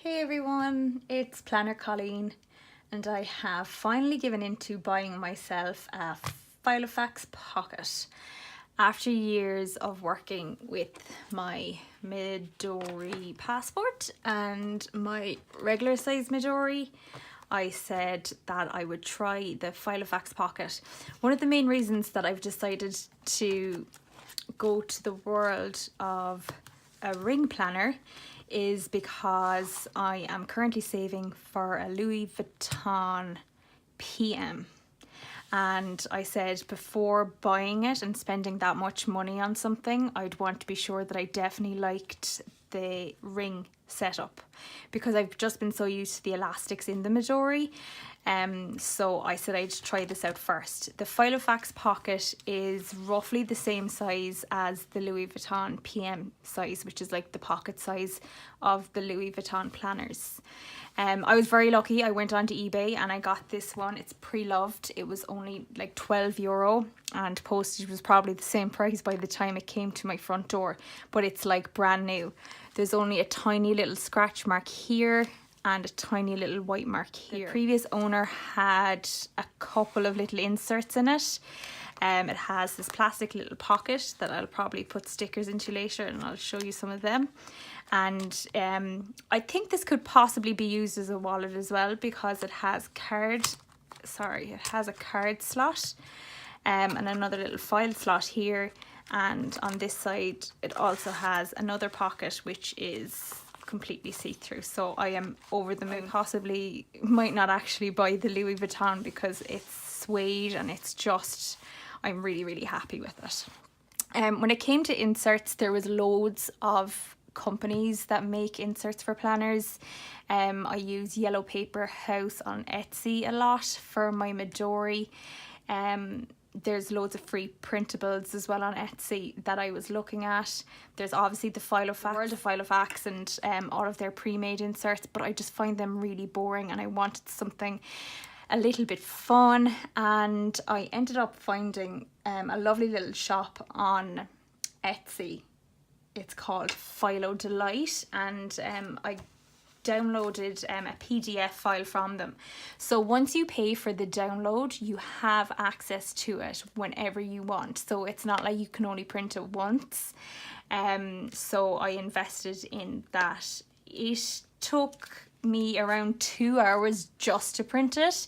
Hey everyone, it's Planner Colleen and I have finally given into buying myself a Filofax Pocket after years of working with my Midori passport and my regular size Midori. I said that I would try the Filofax Pocket. One of the main reasons that I've decided to go to the world of a ring planner is because I am currently saving for a Louis Vuitton PM. And I said before buying it and spending that much money on something, I'd want to be sure that I definitely liked the ring setup because I've just been so used to the elastics in the Midori. So I said I'd try this out first. The Filofax Pocket is roughly the same size as the Louis Vuitton PM size, which is like the pocket size of the Louis Vuitton planners. I was very lucky. I went onto eBay and I got this one. It's pre-loved. It was only like €12 and postage was probably the same price by the time it came to my front door, but it's like brand new. There's only a tiny little scratch mark here and a tiny little white mark here. The previous owner had a couple of little inserts in it. It has this plastic little pocket that I'll probably put stickers into later and I'll show you some of them. And I think this could possibly be used as a wallet as well because it has a card slot and another little file slot here. And on this side, it also has another pocket which is completely see-through. So I am over the moon. Possibly might not actually buy the Louis Vuitton because it's suede and it's just, I'm really happy with it. When it came to inserts, there was loads of companies that make inserts for planners. I use Yellow Paper House on Etsy a lot for my Midori. There's loads of free printables as well on Etsy that I was looking at. There's obviously the Filofax, World of Filofax and all of their pre-made inserts, but I just find them really boring and I wanted something a little bit fun. And I ended up finding a lovely little shop on Etsy. It's called Philo Delight, and I downloaded a PDF file from them. So once you pay for the download, you have access to it whenever you want. So it's not like you can only print it once. So I invested in that. It took me around 2 hours just to print it.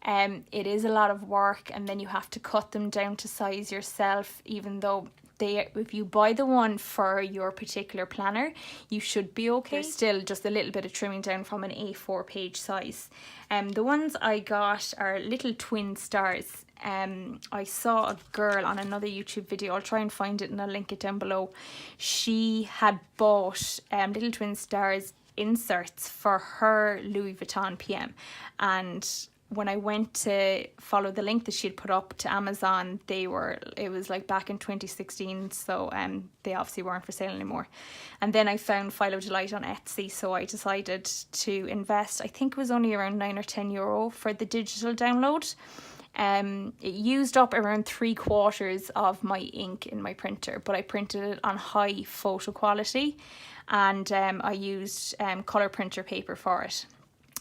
It is a lot of work, and then you have to cut them down to size yourself, even though if you buy the one for your particular planner, you should be okay. There's still just a little bit of trimming down from an A4 page size. The ones I got are little twin stars. I saw a girl on another YouTube video, I'll try and find it and I'll link it down below. She had bought little twin stars inserts for her Louis Vuitton PM, and when I went to follow the link that she'd put up to Amazon, it was like back in 2016, so they obviously weren't for sale anymore. And then I found Philo Delight on Etsy, so I decided to invest. I think it was only around €9 or €10 for the digital download. It used up around 3/4 of my ink in my printer, but I printed it on high photo quality, and I used colour printer paper for it.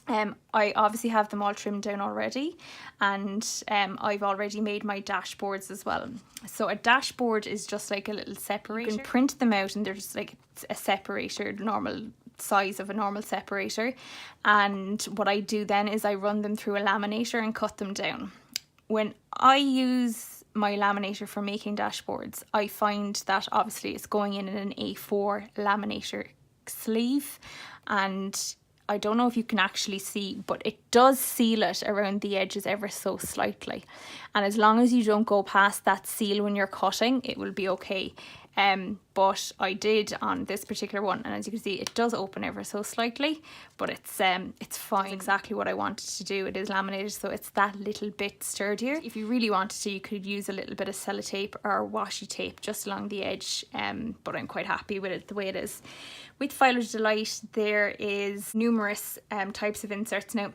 I obviously have them all trimmed down already, and I've already made my dashboards as well. So a dashboard is just like a little separator. You can print them out and they're just like a separator, normal size of a normal separator. And what I do then is I run them through a laminator and cut them down. When I use my laminator for making dashboards, I find that obviously it's going in an A4 laminator sleeve, and I don't know if you can actually see, but it does seal it around the edges ever so slightly. And as long as you don't go past that seal when you're cutting, it will be okay. But I did on this particular one, and as you can see, it does open ever so slightly, but it's fine. It's exactly what I wanted to do. It is laminated, so it's that little bit sturdier. If you really wanted to, you could use a little bit of sellotape or washi tape just along the edge, but I'm quite happy with it the way it is. With Philo Delight, there is numerous types of inserts. Now,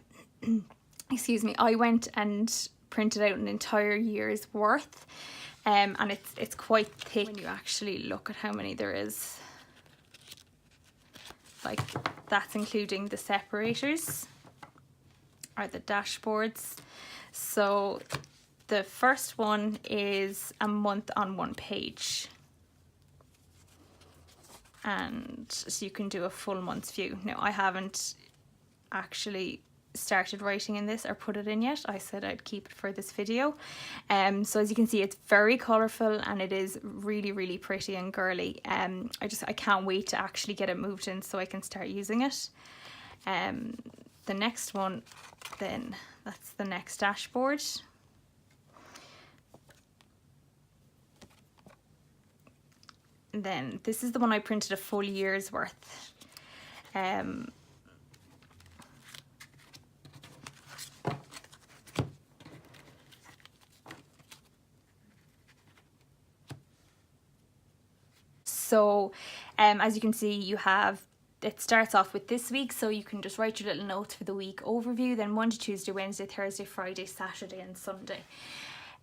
excuse me, I went and printed out an entire year's worth. And it's quite thick when you actually look at how many there is. like that's including the separators or the dashboards. So the first one is a month on one page, and so you can do a full month's view. Now I haven't actually started writing in this or put it in yet. I said I'd keep it for this video. So as you can see, it's very colourful and it is really, really pretty and girly. I can't wait to actually get it moved in so I can start using it. The next one then, that's the next dashboard. Then this is the one I printed a full year's worth. So as you can see, it starts off with this week, so you can just write your little notes for the week overview, then Monday, Tuesday, Wednesday, Thursday, Friday, Saturday and Sunday.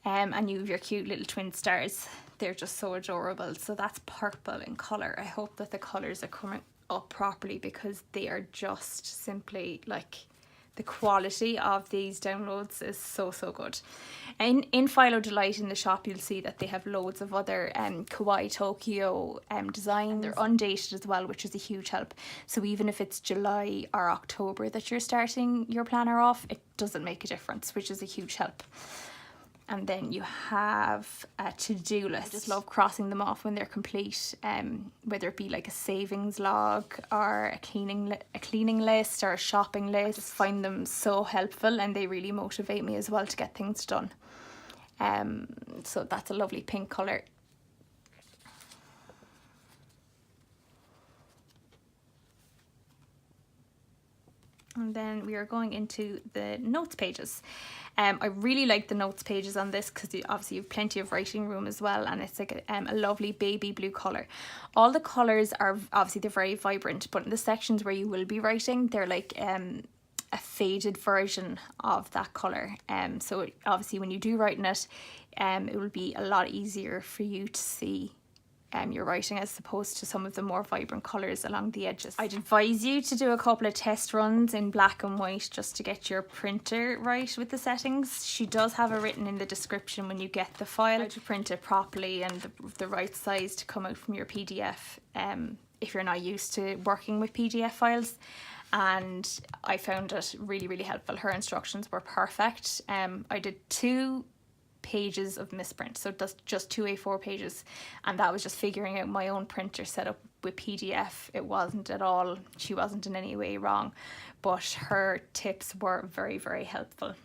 And you have your cute little twin stars. They're just so adorable. So that's purple in colour. I hope that the colours are coming up properly because they are just simply like, the quality of these downloads is so, so good. In Philo Delight in the shop, you'll see that they have loads of other Kawaii Tokyo designs. They're undated as well, which is a huge help. So even if it's July or October that you're starting your planner off, it doesn't make a difference, which is a huge help. And then you have a to-do list. I just love crossing them off when they're complete, whether it be like a savings log or a cleaning list or a shopping list. I just find them so helpful and they really motivate me as well to get things done. So that's a lovely pink colour. And then we are going into the notes pages. I really like the notes pages on this because obviously you have plenty of writing room as well, and it's like a lovely baby blue colour. All the colours are obviously they're very vibrant, but in the sections where you will be writing, they're like a faded version of that colour. So obviously when you do write in it, it will be a lot easier for you to see your writing as opposed to some of the more vibrant colours along the edges. I'd advise you to do a couple of test runs in black and white just to get your printer right with the settings. She does have it written in the description when you get the file how to print it properly and the right size to come out from your PDF if you're not used to working with PDF files. And I found it really, really helpful. Her instructions were perfect. I did 2 pages of misprint, so that's just 2 A4 pages, and that was just figuring out my own printer setup with PDF. It wasn't at all, she wasn't in any way wrong, but her tips were very, very helpful.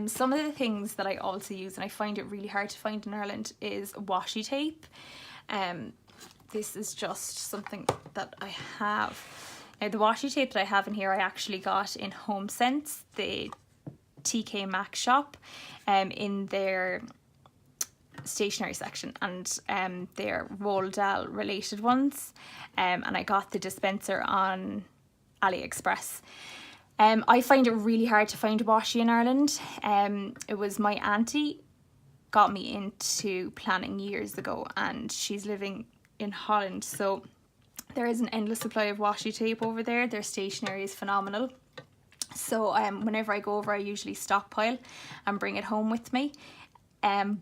Some of the things that I also use, and I find it really hard to find in Ireland, is washi tape. This is just something that I have. Now the washi tape that I have in here I actually got in Home Sense, the TK Maxx shop, in their stationery section, and they're Roald Dahl related ones, and I got the dispenser on AliExpress. I find it really hard to find washi in Ireland. It was my auntie got me into planning years ago, and she's living in Holland, so there is an endless supply of washi tape over there. Their stationery is phenomenal. So whenever I go over, I usually stockpile and bring it home with me.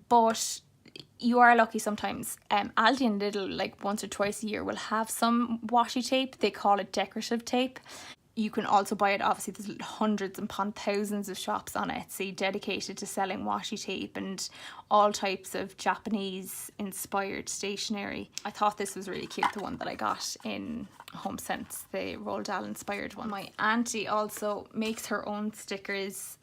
But you are lucky sometimes. Aldi and Lidl, like once or twice a year, will have some washi tape. They call it decorative tape. You can also buy it, obviously there's hundreds and thousands of shops on Etsy dedicated to selling washi tape and all types of Japanese inspired stationery. I thought this was really cute, the one that I got in Home Sense, the Roald Dahl inspired one. My auntie also makes her own stickers.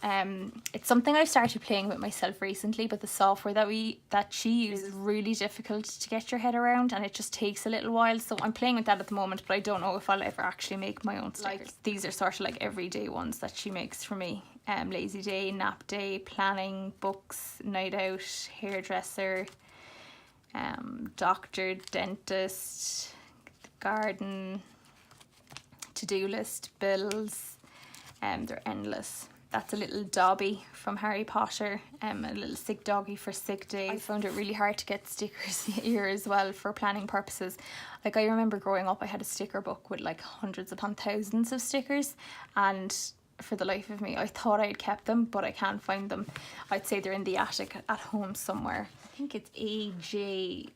It's something I've started playing with myself recently, but the software that she uses is really difficult to get your head around, and it just takes a little while. So I'm playing with that at the moment, but I don't know if I'll ever actually make my own stickers. Like, these are sort of like everyday ones that she makes for me. Lazy day, nap day, planning, books, night out, hairdresser, doctor, dentist, garden, to-do list, bills. They're endless. That's a little Dobby from Harry Potter, a little sick doggy for sick days. I found it really hard to get stickers here as well for planning purposes. Like, I remember growing up, I had a sticker book with like hundreds upon thousands of stickers, and for the life of me, I thought I had kept them, but I can't find them. I'd say they're in the attic at home somewhere. I think it's AJ6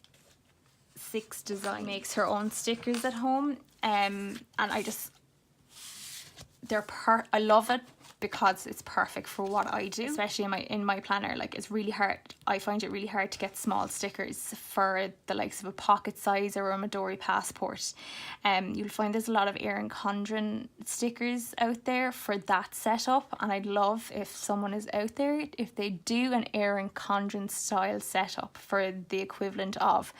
Design makes her own stickers at home, and I love it because it's perfect for what I do, especially in my planner. Like, it's really hard. I find it really hard to get small stickers for the likes of a pocket size or a Midori passport. You'll find there's a lot of Erin Condren stickers out there for that setup, and I'd love if someone is out there, if they do an Erin Condren style setup for the equivalent of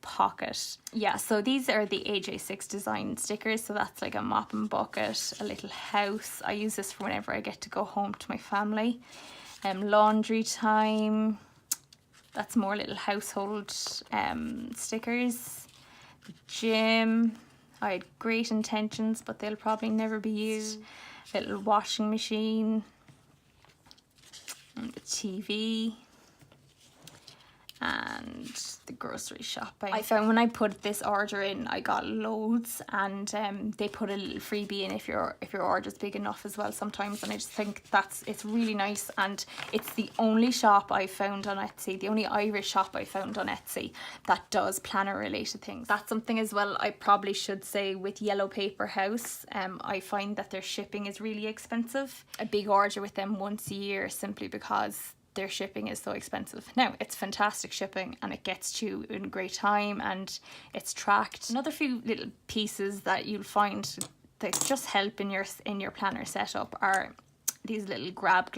pocket. Yeah, so these are the AJ6 Design stickers. So that's like a mop and bucket, a little house. I use this for whenever I get to go home to my family. Laundry time. That's more little household stickers. The gym. I had great intentions, but they'll probably never be used. Little washing machine. And the TV. And the grocery shopping. I found when I put this order in, I got loads, and they put a little freebie in if your order's big enough as well sometimes, and I just think it's really nice. And it's the only shop I found on Etsy, the only Irish shop I found on Etsy that does planner related things. That's something as well I probably should say with Yellow Paper House. I find that their shipping is really expensive. A big order with them once a year simply because their shipping is so expensive. Now, it's fantastic shipping and it gets to you in great time and it's tracked. Another few little pieces that you'll find that just help in your planner setup are these little grab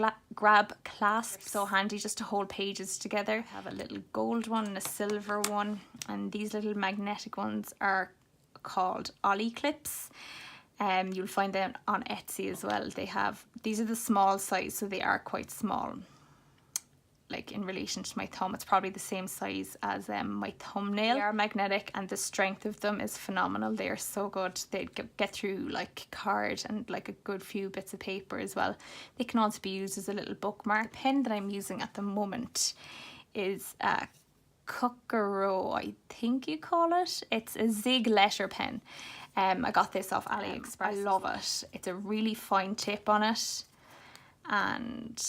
clasps, so handy just to hold pages together. I have a little gold one and a silver one, and these little magnetic ones are called Ollie clips. You'll find them on Etsy as well. These are the small size, so they are quite small. Like, in relation to my thumb, it's probably the same size as my thumbnail. They are magnetic and the strength of them is phenomenal. They are so good. They get through like card and like a good few bits of paper as well. They can also be used as a little bookmark. The pen that I'm using at the moment is a Kokoro, I think you call it. It's a Zig letter pen. I got this off AliExpress. I love it. It's a really fine tip on it, and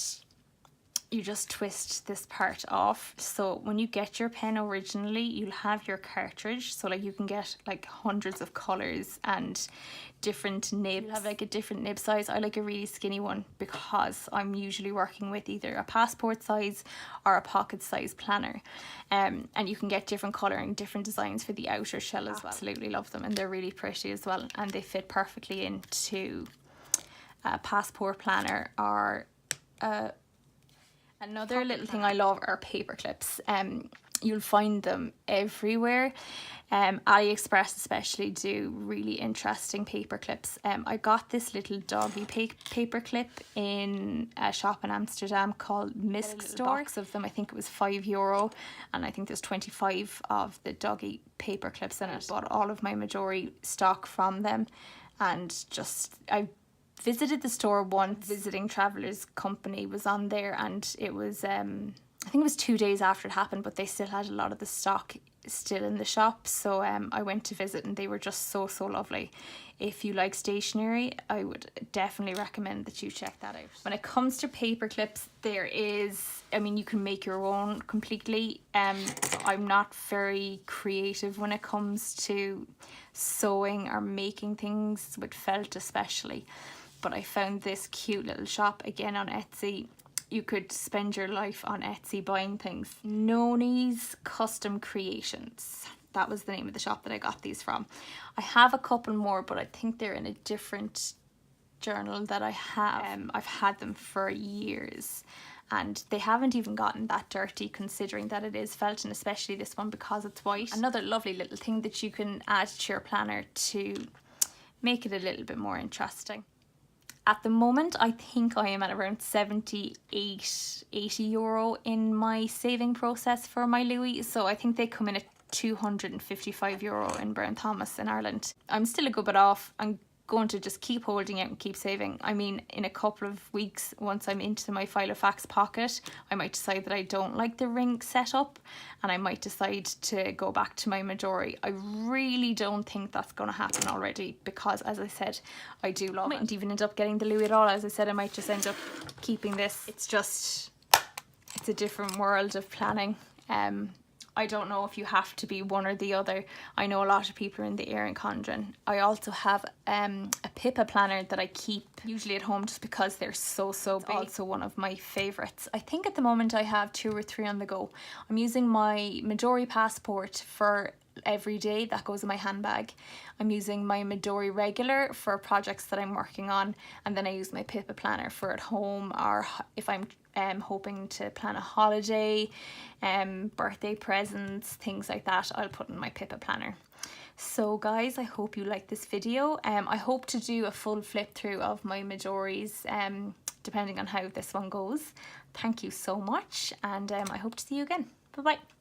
you just twist this part off. So when you get your pen originally, you'll have your cartridge, so like you can get like hundreds of colors and different nibs. You'll have like a different nib size. I like a really skinny one because I'm usually working with either a passport size or a pocket size planner, and you can get different color and different designs for the outer shell as well. Absolutely love them, and they're really pretty as well, and they fit perfectly into a passport planner or another little thing I love are paper clips. You'll find them everywhere. AliExpress especially do really interesting paper clips. I got this little doggy paper clip in a shop in Amsterdam called Misk Store. Box of them, I think it was €5, and I think there's 25 of the doggy paper clips in it. Bought all of my Midori stock from them, and I visited the store once. Visiting Travelers Company was on there, and it was I think it was 2 days after it happened, but they still had a lot of the stock still in the shop. So I went to visit, and they were just so lovely. If you like stationery, I would definitely recommend that you check that out. When it comes to paper clips, you can make your own completely. I'm not very creative when it comes to sewing or making things with felt especially. But I found this cute little shop again on Etsy. You could spend your life on Etsy buying things. Noni's Custom Creations. That was the name of the shop that I got these from. I have a couple more, but I think they're in a different journal that I have. I've had them for years, and they haven't even gotten that dirty considering that it is felt, and especially this one because it's white. Another lovely little thing that you can add to your planner to make it a little bit more interesting. At the moment, I think I am at around €78-80 in my saving process for my Louis. So I think they come in at €255 in Brown Thomas in Ireland. I'm still a good bit off. I'm going to just keep holding out and keep saving. I mean, in a couple of weeks, once I'm into my Filofax Pocket, I might decide that I don't like the ring setup and I might decide to go back to my Midori. I really don't think that's going to happen already because, as I said, I do love it. I mightn't even end up getting the Louis at all. As I said, I might just end up keeping this. It's a different world of planning. I don't know if you have to be one or the other. I know a lot of people are in the earring conjuring. I also have a Pippa planner that I keep usually at home just because they're so big. Also one of my favourites. I think at the moment I have 2 or 3 on the go. I'm using my Midori passport for every day, that goes in my handbag. I'm using my Midori regular for projects that I'm working on, and then I use my Pippa planner for at home, or if I'm hoping to plan a holiday, birthday presents, things like that, I'll put in my Pippa planner. So guys, I hope you liked this video. I hope to do a full flip through of my Midoris, depending on how this one goes. Thank you so much, and I hope to see you again. Bye bye.